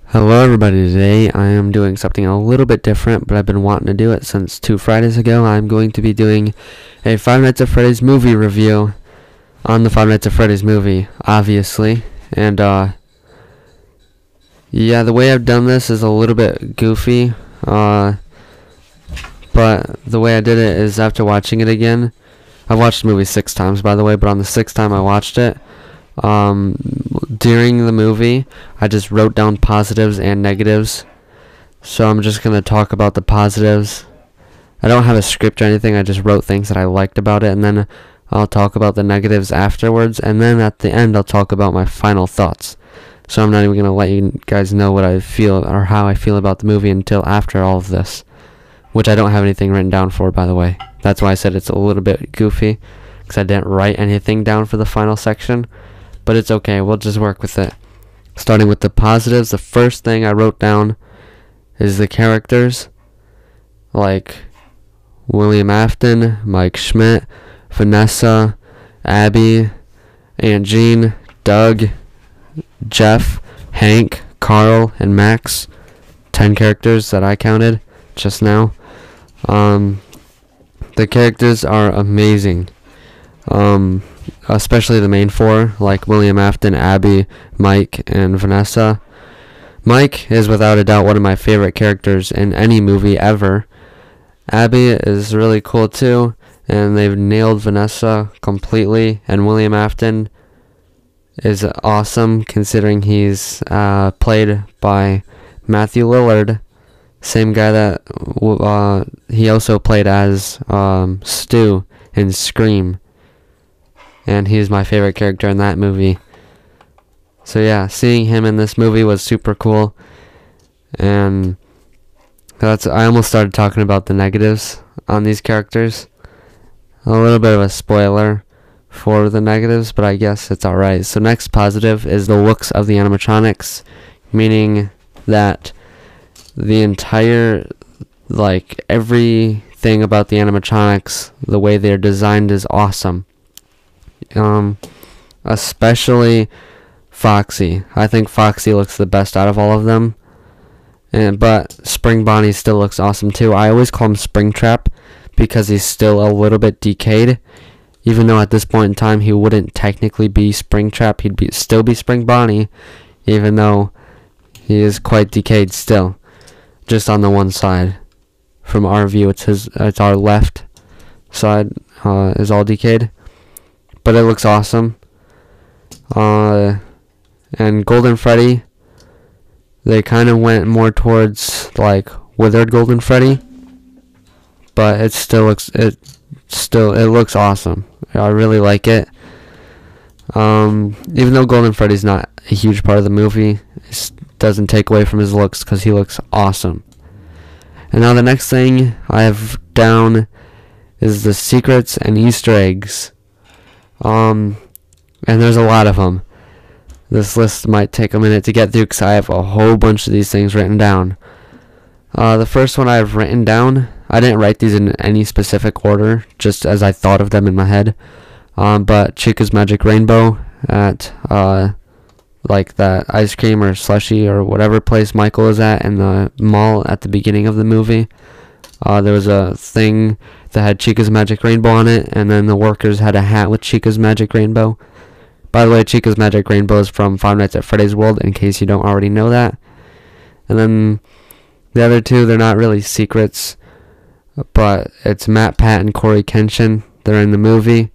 Hello everybody, today I am doing something a little bit different, but I've been wanting to do it since 2 Fridays ago. I'm going to be doing a Five Nights at Freddy's movie review on the Five Nights at Freddy's movie, obviously. And yeah, the way I've done this is a little bit goofy, but the way I did it is after watching it again. I've watched the movie 6 times, by the way, but on the 6th time I watched it, during the movie, I just wrote down positives and negatives. So I'm just going to talk about the positives. I don't have a script or anything. I just wrote things that I liked about it, and then I'll talk about the negatives afterwards, and then at the end I'll talk about my final thoughts. So I'm not even going to let you guys know what I feel or how I feel about the movie until after all of this, which I don't have anything written down for, by the way. That's why I said it's a little bit goofy, because I didn't write anything down for the final section. But it's okay, we'll just work with it. Starting with the positives, the first thing I wrote down is the characters. Like William Afton, Mike Schmidt, Vanessa, Abby, Aunt Jean, Doug, Jeff, Hank, Carl, and Max. 10 characters that I counted just now. The characters are amazing. Especially the main four, like William Afton, Abby, Mike, and Vanessa. Mike is without a doubt one of my favorite characters in any movie ever. Abby is really cool too, and they've nailed Vanessa completely, and William Afton is awesome considering he's played by Matthew Lillard, same guy that he also played as Stu in Scream. And he's my favorite character in that movie. So yeah, seeing him in this movie was super cool. And I almost started talking about the negatives on these characters. A little bit of a spoiler for the negatives, but I guess it's alright. So next positive is the looks of the animatronics, meaning that the entire, like, everything about the animatronics, the way they're designed is awesome. Especially Foxy. I think Foxy looks the best out of all of them. But Spring Bonnie still looks awesome too. I always call him Springtrap because he's still a little bit decayed. Even though at this point in time he wouldn't technically be Springtrap, he'd still be Spring Bonnie, even though he is quite decayed still. Just on the one side. From our view, it's our left side is all decayed. But it looks awesome. And Golden Freddy, they kind of went more towards like withered Golden Freddy, but it looks awesome. I really like it. Even though Golden Freddy's not a huge part of the movie, it doesn't take away from his looks because he looks awesome. And now the next thing I have down is the secrets and Easter eggs. And there's a lot of them. This list might take a minute to get through because I have a whole bunch of these things written down. The first one I've written down, I didn't write these in any specific order, just as I thought of them in my head. But Chica's Magic Rainbow at like that ice cream or slushy or whatever place Michael is at in the mall at the beginning of the movie. There was a thing that had Chica's Magic Rainbow on it, and then the workers had a hat with Chica's Magic Rainbow. By the way, Chica's Magic Rainbow is from Five Nights at Freddy's World, in case you don't already know that. And then the other two, they're not really secrets, but it's Matt Pat and Corey Kenshin. They're in the movie.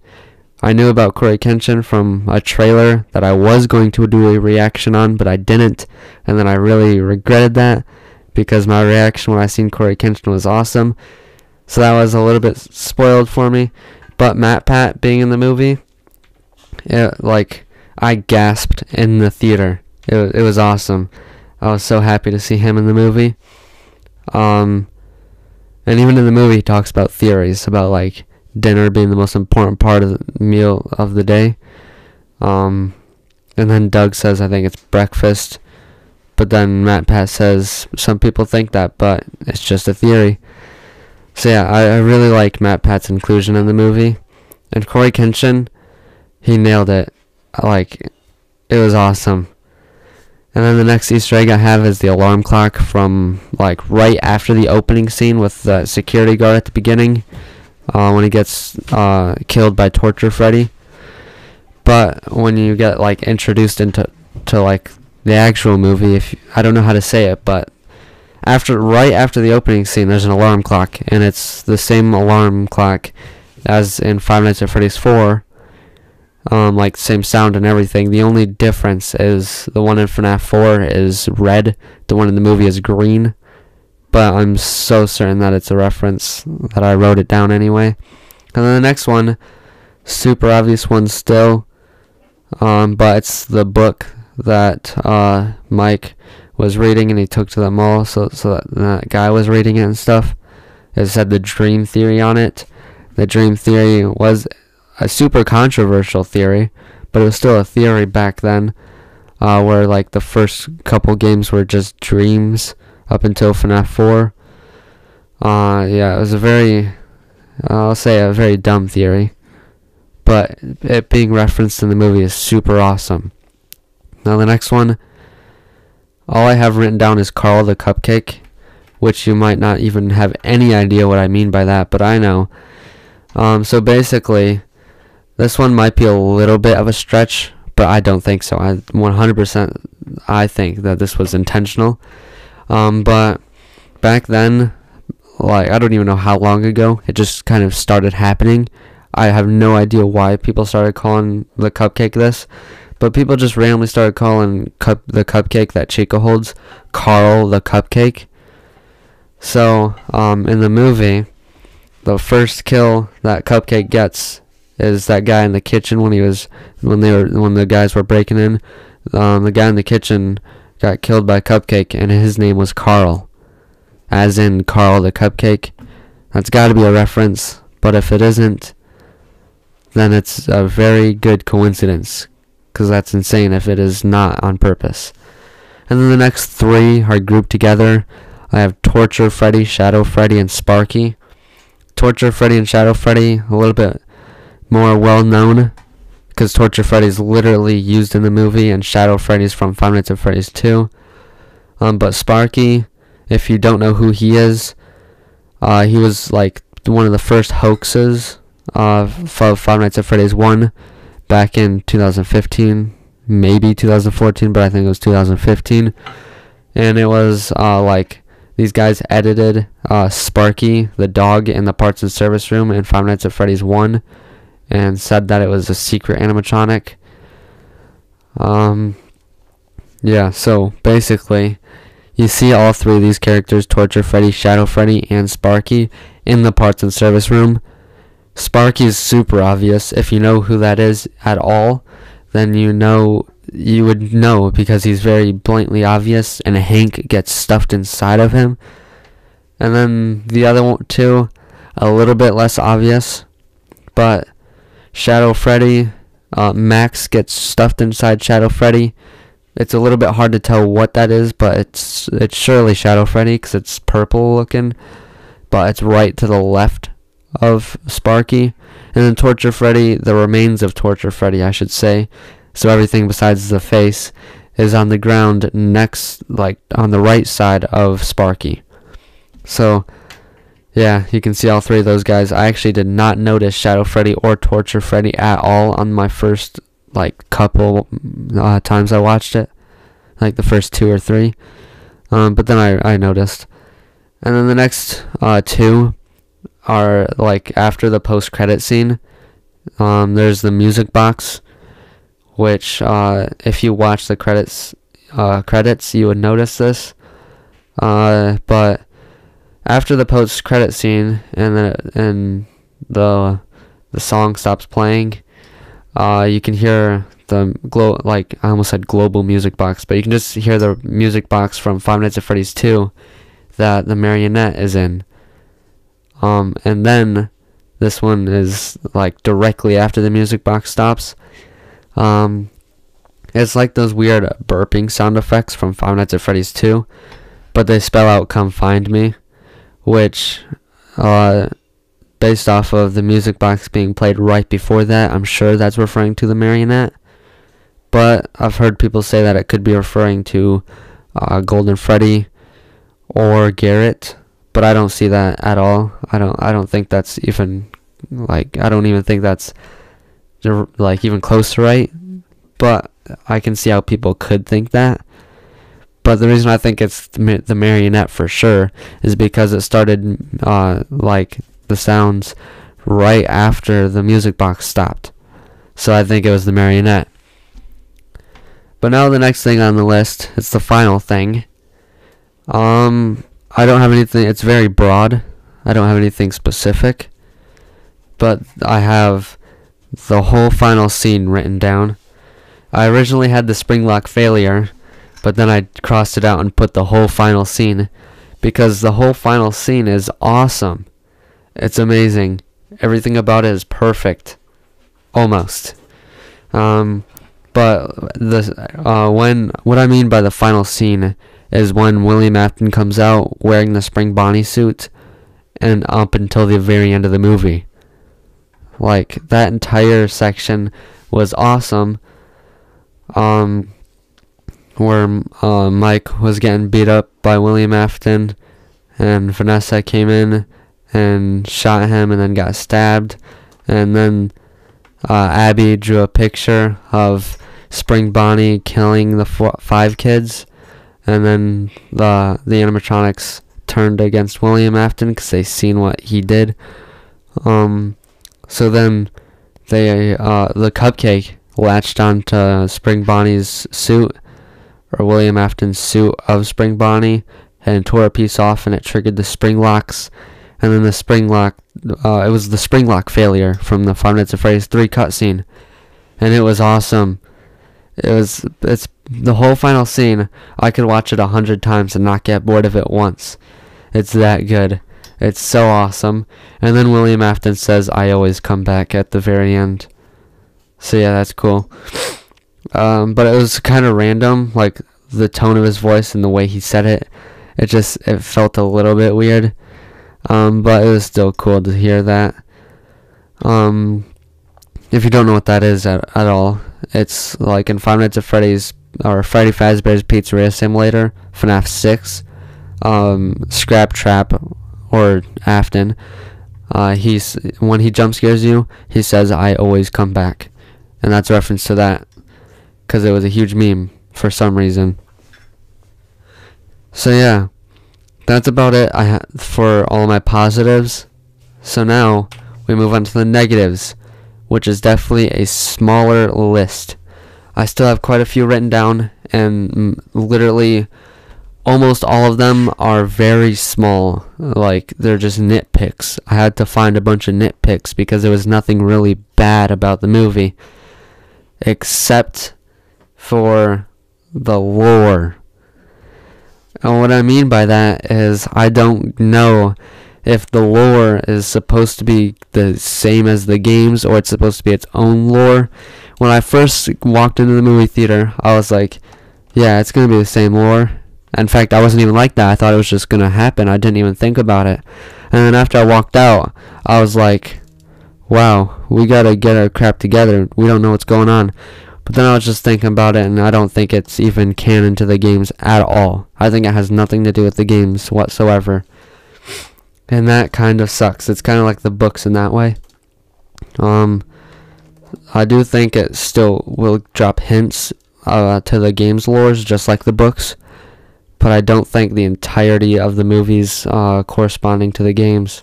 I knew about Corey Kenshin from a trailer that I was going to do a reaction on, but I didn't, and then I really regretted that, because my reaction when I seen Corey Kenshin was awesome. So that was a little bit spoiled for me. But Matt Pat being in the movie, I gasped in the theater. It was awesome. I was so happy to see him in the movie. And even in the movie he talks about theories about like dinner being the most important part of the meal of the day. And then Doug says I think it's breakfast. But then Matt Pat says some people think that, but it's just a theory. So yeah, I really like Matt Pat's inclusion in the movie. And Corey Kenshin, he nailed it. Like, it was awesome. And then the next Easter egg I have is the alarm clock from like right after the opening scene with the security guard at the beginning, when he gets killed by Torture Freddy. But when you get like introduced into like the actual movie, I don't know how to say it, but right after the opening scene, there's an alarm clock, and it's the same alarm clock as in Five Nights at Freddy's 4. Like same sound and everything. The only difference is the one in FNAF 4 is red, the one in the movie is green. But I'm so certain that it's a reference that I wrote it down anyway. And then the next one, super obvious one still, but it's the book that Mike was reading and he took to the mall, so that guy was reading it and stuff. It said the dream theory on it. The dream theory was a super controversial theory, but it was still a theory back then, where like the first couple games were just dreams up until FNAF 4. Yeah, it was I'll say a very dumb theory, but it being referenced in the movie is super awesome. Now the next one, all I have written down is Carl the Cupcake, which you might not even have any idea what I mean by that, but I know. So basically, this one might be a little bit of a stretch, but I don't think so. 100% I think that this was intentional. But back then, like, I don't even know how long ago, it just kind of started happening. I have no idea why people started calling the cupcake this, but people just randomly started calling the cupcake that Chica holds Carl the Cupcake. So, in the movie, the first kill that Cupcake gets is that guy in the kitchen when the guys were breaking in. The guy in the kitchen got killed by Cupcake, and his name was Carl, as in Carl the Cupcake. That's got to be a reference, but if it isn't, then it's a very good coincidence, because that's insane if it is not on purpose. And then the next three are grouped together. I have Torture Freddy, Shadow Freddy, and Sparky. Torture Freddy and Shadow Freddy, a little bit more well known, because Torture Freddy is literally used in the movie, and Shadow Freddy is from Five Nights at Freddy's 2. But Sparky, if you don't know who he is, he was like one of the first hoaxes of Five Nights at Freddy's 1 back in 2015, maybe 2014, but I think it was 2015. And it was like these guys edited Sparky, the dog, in the parts and service room in Five Nights at Freddy's 1 and said that it was a secret animatronic. Yeah, so basically, you see all three of these characters, Torture Freddy, Shadow Freddy, and Sparky, in the parts and service room. Sparky is super obvious. If you know who that is at all, then you would know, because he's very blatantly obvious, and Hank gets stuffed inside of him. And then the other two, a little bit less obvious, but Shadow Freddy, Max gets stuffed inside Shadow Freddy. It's a little bit hard to tell what that is, but it's surely Shadow Freddy, because it's purple looking, but it's right to the left of Sparky. And then Torture Freddy, the remains of Torture Freddy, I should say, so everything besides the face, is on the ground next, like on the right side of Sparky. So yeah, you can see all three of those guys. I actually did not notice Shadow Freddy or Torture Freddy at all on my first like couple times I watched it, like the first 2 or 3, but then I noticed. And then the next two are like after the post-credit scene. There's the music box, which if you watch the credits you would notice this, but after the post-credit scene and the song stops playing, you can hear the I almost said global music box, but you can just hear the music box from Five Nights at Freddy's 2 that the marionette is in. And then this one is like directly after the music box stops. It's like those weird burping sound effects from Five Nights at Freddy's 2, but they spell out "Come Find Me," which, based off of the music box being played right before that, I'm sure that's referring to the marionette. but I've heard people say that it could be referring to Golden Freddy or Garrett, but I don't see that at all. I don't think that's even I don't even think that's even close to right, but I can see how people could think that. But the reason I think it's the marionette for sure is because it started the sounds right after the music box stopped. So I think it was the marionette. But now the next thing on the list, it's the final thing. I don't have anything, it's very broad. I don't have anything specific. But I have the whole final scene written down. I originally had the spring lock failure, but then I crossed it out and put the whole final scene, because the whole final scene is awesome. It's amazing. Everything about it is perfect. Almost. But what I mean by the final scene is when William Afton comes out wearing the Spring Bonnie suit and up until the very end of the movie. That entire section was awesome. Where Mike was getting beat up by William Afton, and Vanessa came in and shot him and then got stabbed, and then Abby drew a picture of Spring Bonnie killing the 5 kids, and then the animatronics turned against William Afton because they seen what he did. So then the cupcake latched onto Spring Bonnie's suit, or William Afton's suit of Spring Bonnie, and tore a piece off, and it triggered the spring locks. And then the spring lock, it was the spring lock failure from the Five Nights at Freddy's 3 cutscene, and it was awesome. It's the whole final scene. I could watch it 100 times and not get bored of it once. It's that good. It's so awesome. And then William Afton says, "I always come back" at the very end. So yeah, that's cool. But it was kind of random, the tone of his voice and the way he said it. It felt a little bit weird. But it was still cool to hear that. If you don't know what that is at all, it's in Five Nights at Freddy's, or Freddy Fazbear's Pizzeria Simulator, Fnaf 6, Scrap Trap, or Afton, when he jump scares you, he says, "I always come back." And that's a reference to that, because it was a huge meme for some reason. So yeah, that's about it for all my positives. So now we move on to the negatives, which is definitely a smaller list. I still have quite a few written down, and literally almost all of them are very small. They're just nitpicks. I had to find a bunch of nitpicks because there was nothing really bad about the movie, except for the lore. And what I mean by that is I don't know if the lore is supposed to be the same as the games, or it's supposed to be its own lore. When I first walked into the movie theater, I was like, yeah, it's going to be the same lore. In fact, I wasn't even like that. I thought it was just going to happen. I didn't even think about it. And then after I walked out, I was like, wow, we got to get our crap together. We don't know what's going on. But then I was just thinking about it, and I don't think it's even canon to the games at all. I think it has nothing to do with the games whatsoever. And that kind of sucks. It's kind of like the books in that way. I do think it still will drop hints to the games lores, just like the books. But I don't think the entirety of the movies corresponding to the games,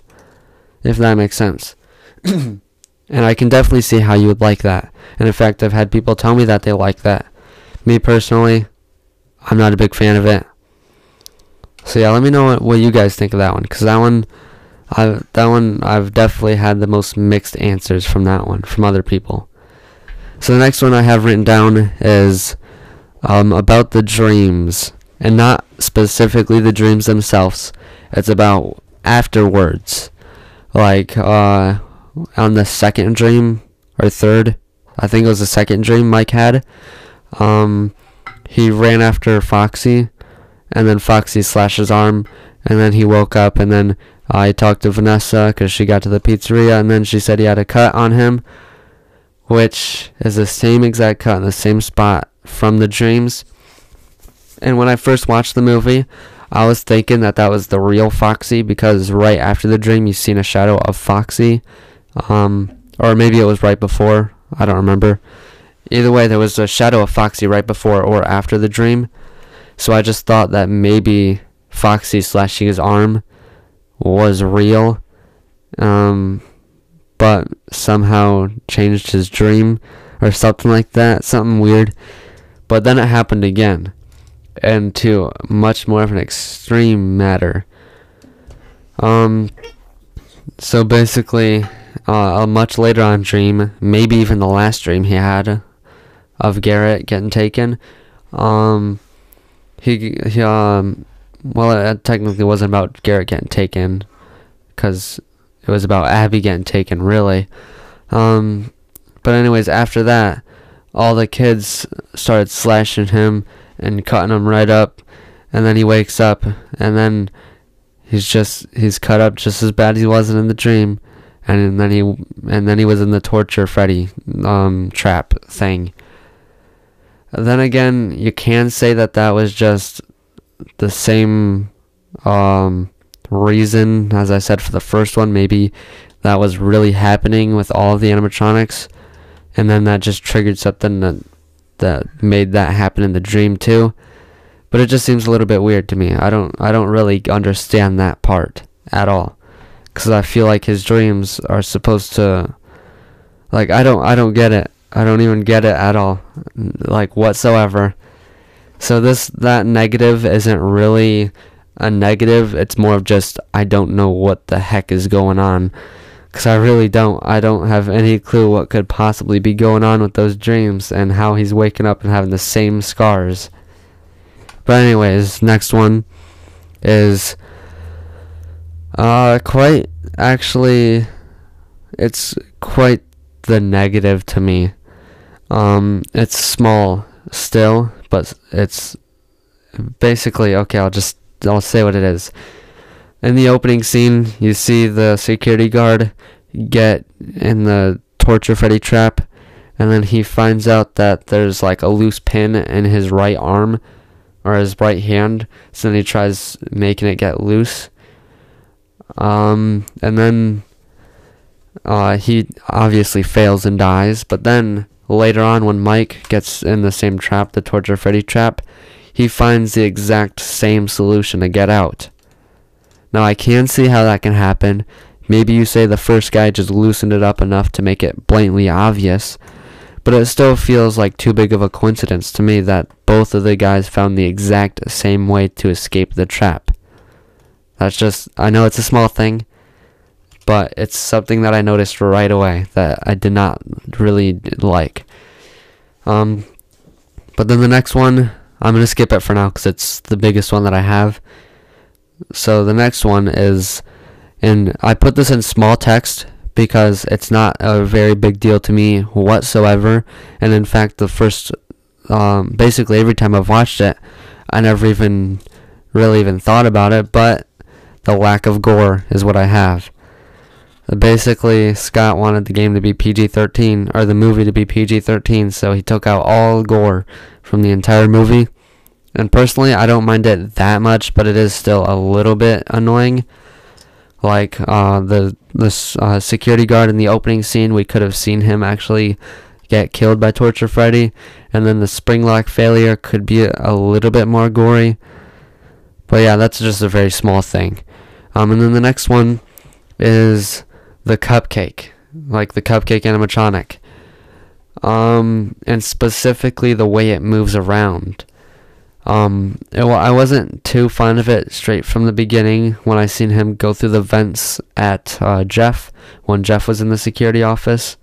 if that makes sense. And I can definitely see how you would like that. And in fact, I've had people tell me that they like that. Me personally, I'm not a big fan of it. So yeah, let me know what you guys think of that one, because that one I've definitely had the most mixed answers from that one from other people. So the next one I have written down is about the dreams, and not specifically the dreams themselves. It's about afterwards, on the second dream or third, I think it was the second dream Mike had. He ran after Foxy, and then Foxy slashed his arm, and then he woke up, and then I talked to Vanessa because she got to the pizzeria, and then she said he had a cut on him, which is the same exact cut in the same spot from the dreams. And when I first watched the movie, I was thinking that that was the real Foxy, because right after the dream, you've seen a shadow of Foxy. Or maybe it was right before. I don't remember. Either way, there was a shadow of Foxy right before or after the dream. So I just thought that maybe Foxy slashing his arm was real. But somehow changed his dream or something like that. Something weird. But then it happened again. And to much more of an extreme matter. So basically, a much later on dream, maybe even the last dream he had of Garrett getting taken, well, it technically wasn't about Garrett getting taken, because it was about Abby getting taken, really. But anyways, after that, all the kids started slashing him and cutting him right up, and then he wakes up, and then he's cut up just as bad as he was in the dream, and then he was in the torture Freddy trap thing. Then again, you can say that was just the same reason as I said for the first one. Maybe that was really happening with all of the animatronics, and then that just triggered something that made that happen in the dream too. But it just seems a little bit weird to me. I don't really understand that part at all, because I feel like his dreams are supposed to, like, I don't get it. I don't even get it at all, like, whatsoever. So that negative isn't really a negative. It's more of just, I don't know what the heck is going on. Because I really don't. I don't have any clue what could possibly be going on with those dreams and how he's waking up and having the same scars. But anyways, next one is it's quite the negative to me. It's small still, but it's basically, okay, I'll say what it is. In the opening scene, you see the security guard get in the torture Freddy trap, and then he finds out that there's like a loose pin in his right arm or his right hand, so then he tries making it get loose. And then he obviously fails and dies, but then later on when Mike gets in the same trap, the torture Freddy trap, he finds the exact same solution to get out. Now, I can see how that can happen. Maybe you say the first guy just loosened it up enough to make it blatantly obvious, but it still feels like too big of a coincidence to me that both of the guys found the exact same way to escape the trap. That's just, I know it's a small thing, but it's something that I noticed right away that I did not really like. But then the next one, I'm going to skip it for now because it's the biggest one that I have. So the next one is, and I put this in small text because it's not a very big deal to me whatsoever. And in fact, the first, basically every time I've watched it, I never even really thought about it, but the lack of gore is what I have. Basically, Scott wanted the game to be PG-13, or the movie to be PG-13, so he took out all gore from the entire movie. And personally, I don't mind it that much, but it is still a little bit annoying. Like, the security guard in the opening scene, we could have seen him actually get killed by Torture Freddy. And then the spring lock failure could be a little bit more gory. But yeah, that's just a very small thing. And then the next one is the cupcake. Like the cupcake animatronic. And specifically the way it moves around. I wasn't too fond of it straight from the beginning when I seen him go through the vents at Jeff, when Jeff was in the security office.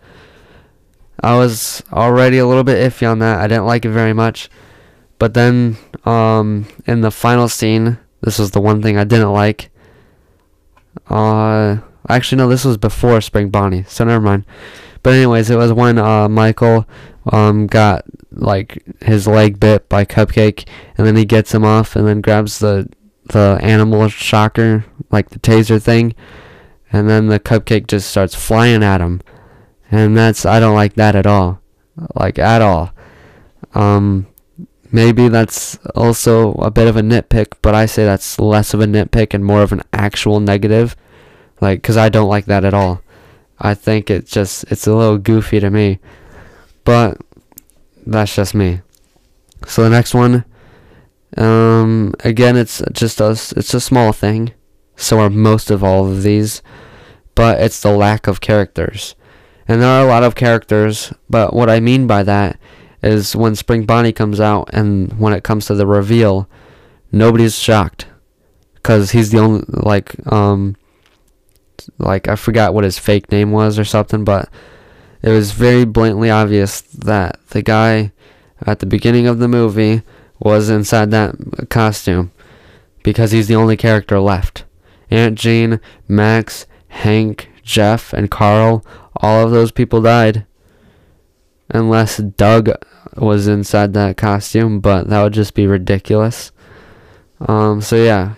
I was already a little bit iffy on that. I didn't like it very much. But then, in the final scene, this was the one thing I didn't like. Actually, no, this was before Spring Bonnie, so never mind. But anyways, it was when Michael got like his leg bit by Cupcake, and then he gets him off, and then grabs the animal shocker, like the taser thing, and then the Cupcake just starts flying at him, And I don't like that at all. Like, at all. Maybe that's also a bit of a nitpick, but I say that's less of a nitpick and more of an actual negative. Like, because I don't like that at all. I think it's a little goofy to me. But that's just me. So the next one, again, it's a small thing. So are most of all of these. But it's the lack of characters. And there are a lot of characters, but what I mean by that is when Spring Bonnie comes out and when it comes to the reveal, nobody's shocked. Because he's the only, I forgot what his fake name was or something, but it was very blatantly obvious that the guy at the beginning of the movie was inside that costume. Because he's the only character left. Aunt Jane, Max, Hank, Jeff, and Carl, all of those people died. Unless Doug was inside that costume, but that would just be ridiculous. So yeah,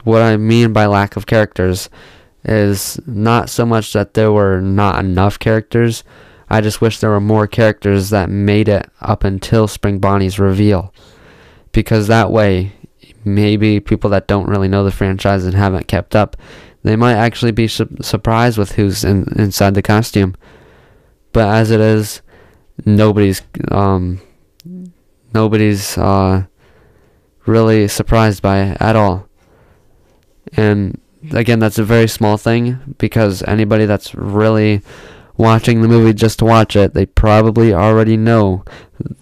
what I mean by lack of characters is not so much that there were not enough characters. I just wish there were more characters that made it up until Spring Bonnie's reveal. Because that way, maybe people that don't really know the franchise and haven't kept up, they might actually be surprised with who's inside the costume. But as it is, nobody's really surprised by it at all. And again, that's a very small thing, because anybody that's really watching the movie just to watch it, they probably already know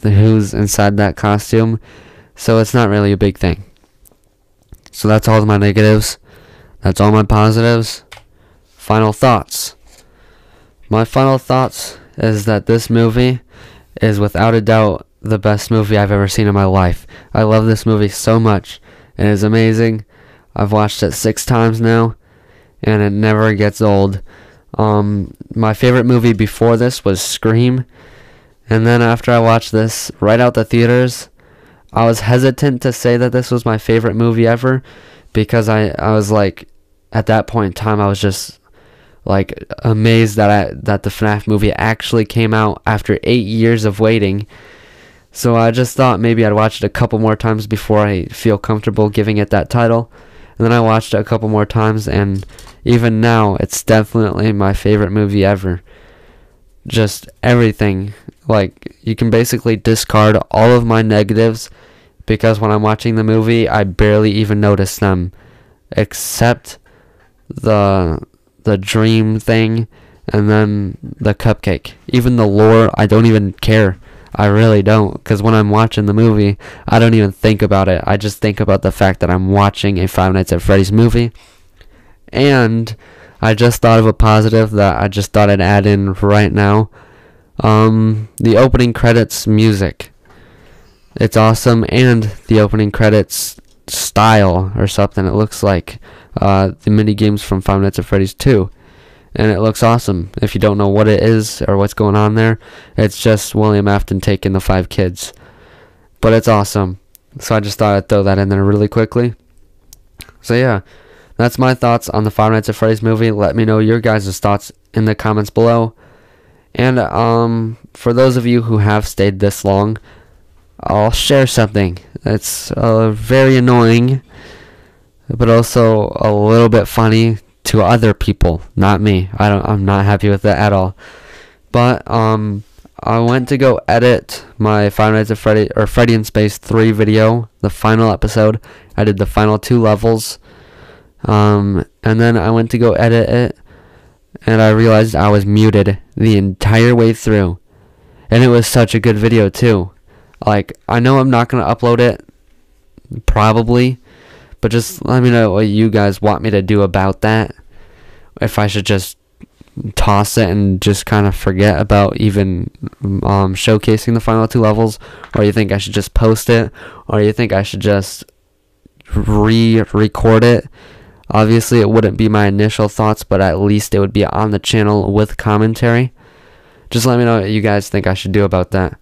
who's inside that costume. So it's not really a big thing. So that's all of my negatives. That's all my positives. Final thoughts. My final thoughts is that this movie is without a doubt the best movie I've ever seen in my life. I love this movie so much. It is amazing. I've watched it 6 times now, and it never gets old. My favorite movie before this was Scream, and then after I watched this right out the theaters, I was hesitant to say that this was my favorite movie ever, because I was like, at that point in time, I was just like amazed that the Fnaf movie actually came out after 8 years of waiting. So I just thought maybe I'd watch it a couple more times before I feel comfortable giving it that title. And then I watched it a couple more times, and even now, it's definitely my favorite movie ever. Just everything. Like, you can basically discard all of my negatives, because when I'm watching the movie, I barely even notice them, except the dream thing, and then the cupcake. Even the lore, I don't even care. I really don't, because when I'm watching the movie, I don't even think about it. I just think about the fact that I'm watching a Five Nights at Freddy's movie. And I just thought of a positive that I just thought I'd add in right now. The opening credits music. It's awesome, and the opening credits style or something. It looks like the mini games from Five Nights at Freddy's 2. And it looks awesome. If you don't know what it is or what's going on there, it's just William Afton taking the 5 kids. But it's awesome. So I just thought I'd throw that in there really quickly. So yeah, that's my thoughts on the Five Nights at Freddy's movie. Let me know your guys' thoughts in the comments below. And for those of you who have stayed this long, I'll share something. It's very annoying, but also a little bit funny to other people, not me. I'm not happy with it at all. But I went to go edit my Five Nights at Freddy or Freddy in Space 3 video, the final episode. I did the final 2 levels. And then I went to go edit it, and I realized I was muted the entire way through. And it was such a good video too. Like, I know I'm not going to upload it, probably, but just let me know what you guys want me to do about that. If I should just toss it and just kind of forget about even showcasing the final 2 levels, or you think I should just post it, or you think I should just re-record it. Obviously, it wouldn't be my initial thoughts, but at least it would be on the channel with commentary. Just let me know what you guys think I should do about that.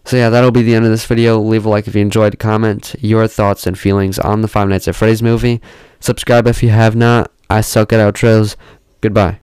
So yeah, that'll be the end of this video. Leave a like if you enjoyed. Comment your thoughts and feelings on the Five Nights at Freddy's movie. Subscribe if you have not. I suck at outros. Goodbye.